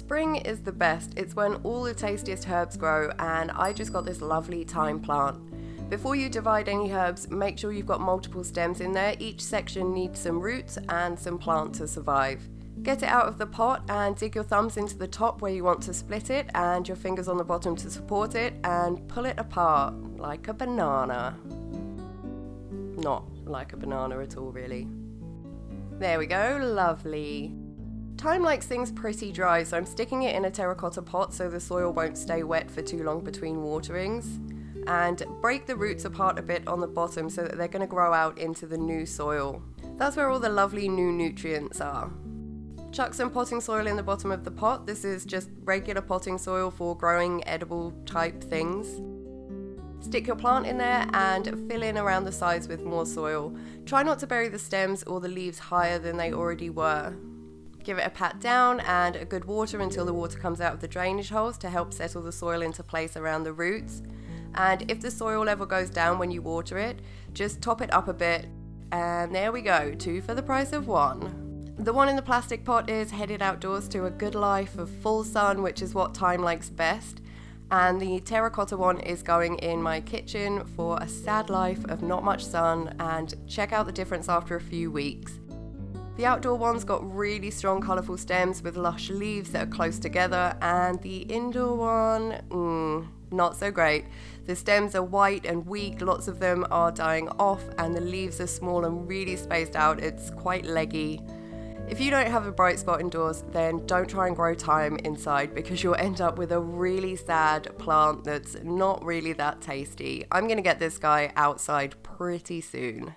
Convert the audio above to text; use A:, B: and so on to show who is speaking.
A: Spring is the best. It's when all the tastiest herbs grow, and I just got this lovely thyme plant. Before you divide any herbs, make sure you've got multiple stems in there. Each section needs some roots and some plant to survive. Get it out of the pot and dig your thumbs into the top where you want to split it and your fingers on the bottom to support it, and pull it apart like a banana. Not like a banana at all, really. There we go, lovely. Thyme likes things pretty dry, so I'm sticking it in a terracotta pot so the soil won't stay wet for too long between waterings. And break the roots apart a bit on the bottom so that they're going to grow out into the new soil. That's where all the lovely new nutrients are. Chuck some potting soil in the bottom of the pot. This is just regular potting soil for growing edible type things. Stick your plant in there and fill in around the sides with more soil. Try not to bury the stems or the leaves higher than they already were. Give it a pat down and a good water until the water comes out of the drainage holes to help settle the soil into place around the roots. And if the soil level goes down when you water it, just top it up a bit, and there we go, 2 for the price of 1. The one in the plastic pot is headed outdoors to a good life of full sun, which is what thyme likes best. And the terracotta one is going in my kitchen for a sad life of not much sun, and check out the difference after a few weeks. The outdoor one's got really strong colourful stems with lush leaves that are close together, and the indoor one, not so great. The stems are white and weak, lots of them are dying off, and the leaves are small and really spaced out. It's quite leggy. If you don't have a bright spot indoors, then don't try and grow thyme inside, because you'll end up with a really sad plant that's not really that tasty. I'm going to get this guy outside pretty soon.